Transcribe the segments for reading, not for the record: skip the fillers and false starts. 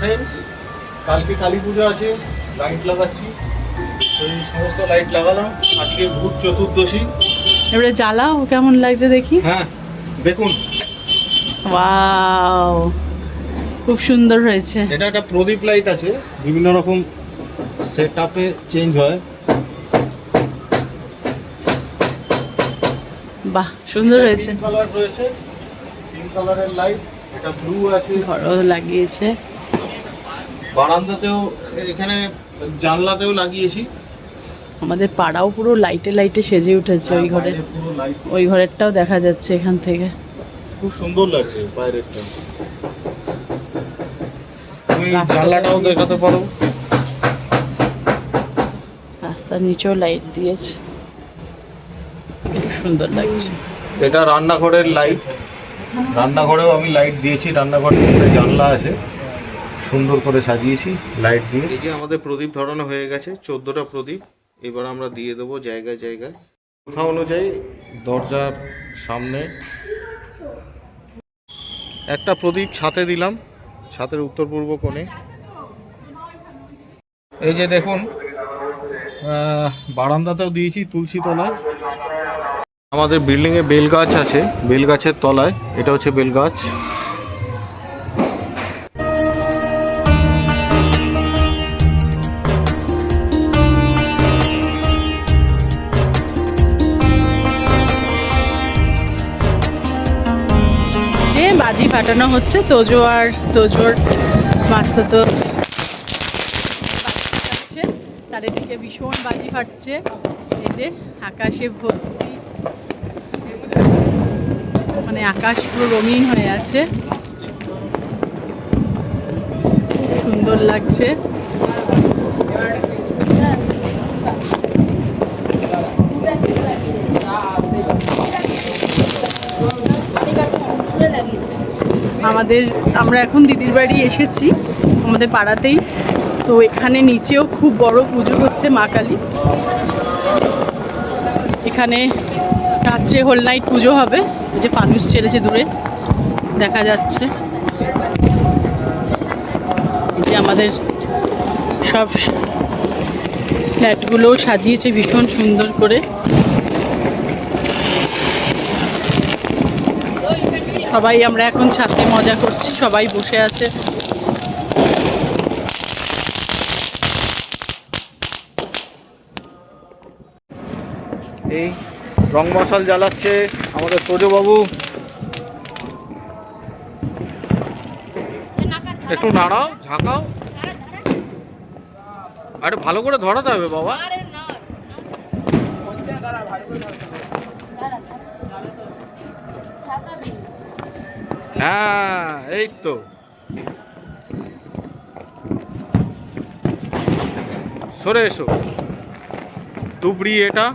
Friends, কালকে কালী পুজো আছে, light লাগাচ্ছি। তো এই সমস্ত লাইট লাগালাম। আজকে ভূত চতুর্দশী। এবারে জ্বালাও, কেমন লাগছে দেখি। হ্যাঁ দেখুন, ওয়াও, খুব সুন্দর হয়েছে। এটা একটা প্রদীপ লাইট আছে, বিভিন্ন রকম সেট আপে চেঞ্জ হয়। বাহ, সুন্দর হয়েছে। পিঙ্ক কালার রয়েছে, পিঙ্ক কালারের লাইট। এটা ব্লু আছে, ঘরও লাগিয়েছে। বারান্দাতেও, এখানে জানলাতেও লাগিয়েছি। আমাদের পাড়াও পুরো লাইটে লাইটে সেজে উঠেছে। ওই ঘরের, পুরো লাইট, ওই ঘরেরটাও দেখা যাচ্ছে এখান থেকে। খুব সুন্দর লাগছে বাইরেরটা। তুমি রাস্তাটা জানলাটাও দিয়েছে। দেখাতে পারো। রাস্তার নিচেও লাইট দিয়েছে, খুব সুন্দর লাগছে। এটা রান্নাঘরের লাইট, রান্নাঘরেও আমি লাইট দিয়েছি। রান্নাঘরের মধ্যে জানলা আছে, সুন্দর করে সাজিয়েছি লাইট দিয়ে। এই যে আমাদের প্রদীপ ধরানো হয়ে গেছে, 14টা প্রদীপ। এবার আমরা দিয়ে দেবো জায়গায় জায়গায়, কথা অনুযায়ী। দরজার সামনে একটা প্রদীপ ছাতে দিলাম, ছাতের উত্তর পূর্ব কোণে। এই যে দেখুন, বারান্দাতেও দিয়েছি তুলসী তলায়। আমাদের বিল্ডিংয়ে বেল গাছ আছে, বেল গাছের তলায়। এটা হচ্ছে বেল গাছ। যে বাজি ফাটানো হচ্ছে, তোজোর মাছতো ফাটাচ্ছে। চারিদিকে ভীষণ বাজি ফাটছে। এই যে আকাশে ভর্তি, মানে আকাশ পুরো রঙিন হয়ে আছে, খুব সুন্দর লাগছে। আমরা এখন দিদির বাড়ি এসেছি, আমাদের পাড়াতেই। তো এখানে নিচেও খুব বড় পুজো হচ্ছে মা কালী। এখানে রাত্রে হোল নাইট পুজো হবে। ওই যে ফানুস ছেড়েছে, দূরে দেখা যাচ্ছে। এই যে আমাদের সব ফ্ল্যাটগুলো সাজিয়েছে ভীষণ সুন্দর করে। সবাই আমরা এখন ছাদে মজা করছি, সবাই বসে আছে। এই রং মশাল জ্বালাচ্ছে আমাদের তোজবাবু। একটু নাড়াও, ঝাঁকাও। আরে ভালো করে ধরাতে হবে বাবা। হ্যাঁ, এই তো। সরে এসো। তুবড়ি, এটা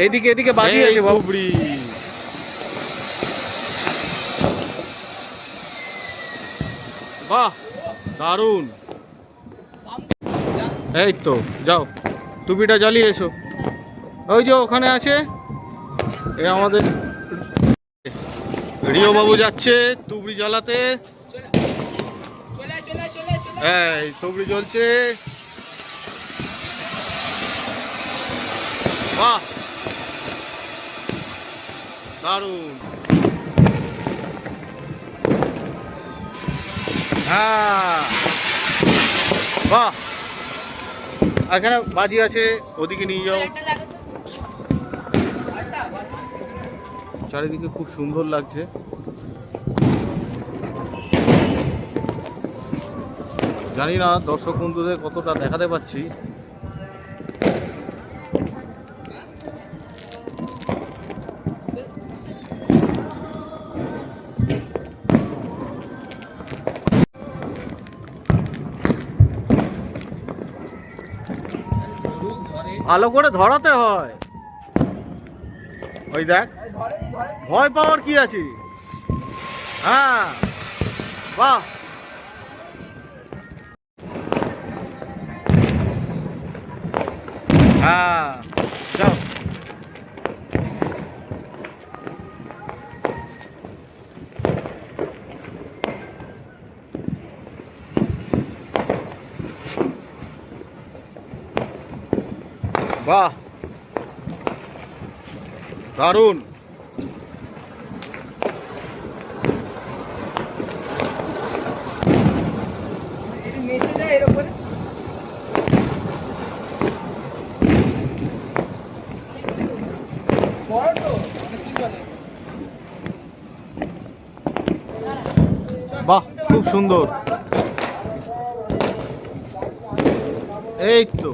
এদিকে এদিকে বাজি আছে তুবড়ি। বাহ, দারুণ। এই তো, যাও টুপিটা জ্বালিয়ে এসো। ওই যে ওখানে আছে, এ আমাদের রিও বাবু যাচ্ছে তুবড়ি জ্বালাতে। এই তুবড়ি জ্বলছে। বাহ, দারুণ। হ্যাঁ, বাহ। এখানে বাজি আছে, ওদিকে নিয়ে যাও। চারিদিকে খুব সুন্দর লাগছে। জানি না দর্শক বন্ধুদের কতটা দেখাতে পাচ্ছি। ভালো করে ধরাতে হয়। ওই দেখ, ভয় পাওয়ার কি আছে। হ্যাঁ, বাহ। হ্যাঁ, যাও। বাহ, দারুণ। বাহ, খুব সুন্দর। এই তো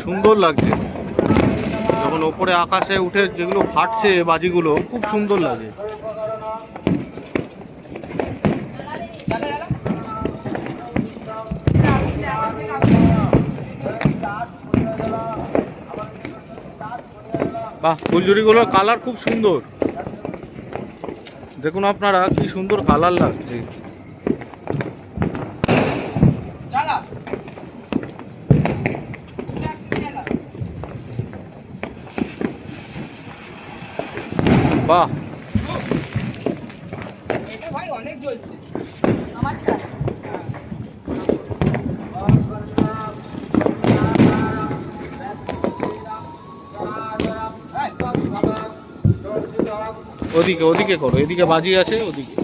সুন্দর লাগছে যখন ওপরে আকাশে উঠে যেগুলো ফাটছে বাজিগুলো, খুব সুন্দর লাগে। বাহ, ফুলঝুরিগুলোর কালার খুব সুন্দর। দেখুন আপনারা কি সুন্দর কালার লাগছে। বাহ, এটা ভাই অনেক জ্বলছে। ওদিকে ওদিকে করো, এদিকে বাজি আছে ওদিকে।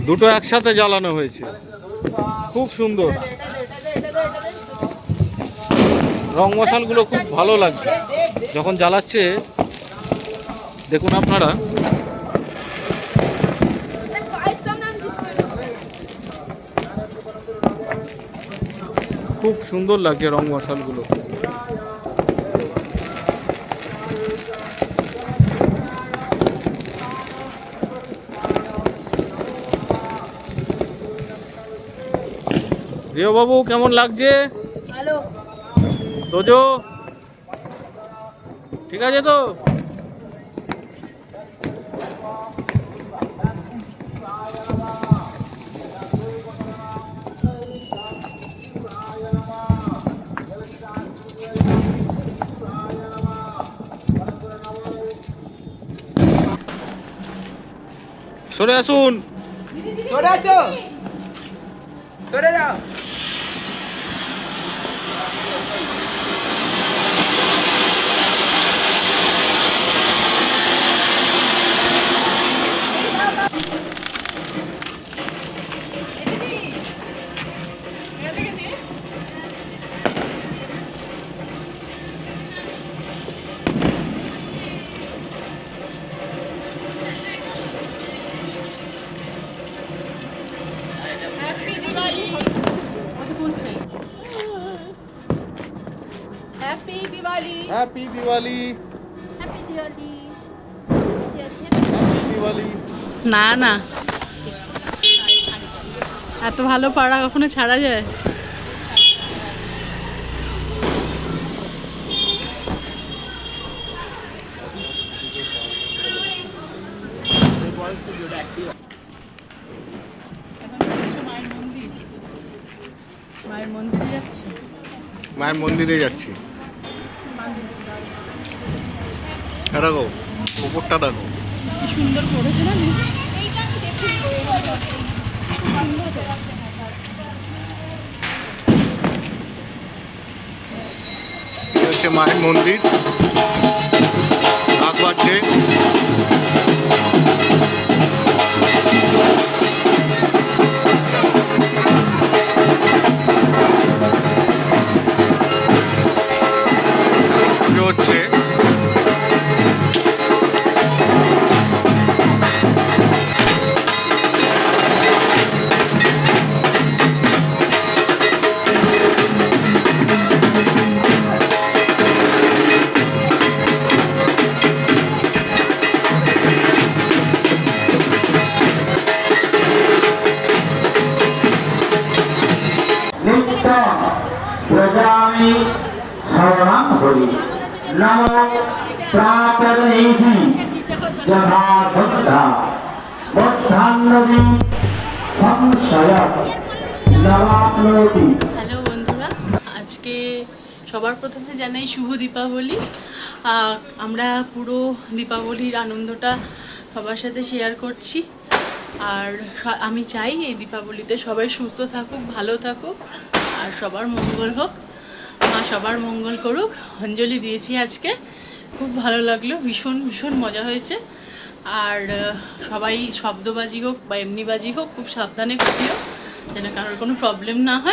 দুটো একসাথে জ্বালানো হয়েছে, খুব সুন্দর। রং মশালগুলো খুব ভালো লাগছে যখন জ্বালাচ্ছে। দেখুন আপনারা, খুব সুন্দর লাগছে রং মশালগুলো। রিও বাবু, কেমন লাগছে? ভালো। তোজো ঠিক আছে তো? সরে আসুন, সরে আসো, সরে যাও। Happy Diwali. Happy Diwali, happy Diwali. Happy Diwali. না না, এত ভালো পাড়া কখনো ছাড়া যায়? মায়ের মন্দিরে যাচ্ছি। মায়ের মন্দিরে যাচ্ছি। দেখো উপরটা দেখো, কি সুন্দর করেছে না। হচ্ছে মায়ের মন্দির, কাক বাজছে। পুজো হচ্ছে। স্বামী শরণাম হরি নম প্রাতরেহি যথা সন্ধ্যা মধ্যাহ্নবি সংশয় নবাপ্নোতি। হ্যালো বন্ধুরা, আজকে সবার প্রথমে জানাই শুভ দীপাবলি। আমরা পুরো দীপাবলির আনন্দটা সবার সাথে শেয়ার করছি। আর আমি চাই এই দীপাবলিতে সবাই সুস্থ থাকুক, ভালো থাকুক আর সবার মঙ্গল হোক। মা সবার মঙ্গল করুক। অঞ্জলি দিয়েছি আজকে, খুব ভালো লাগলো, ভীষণ ভীষণ মজা হয়েছে। আর সবাই শব্দবাজি হোক বা এমনি বাজি হোক খুব সাবধানে করিও, যেন কারোর কোনো প্রবলেম না হয়।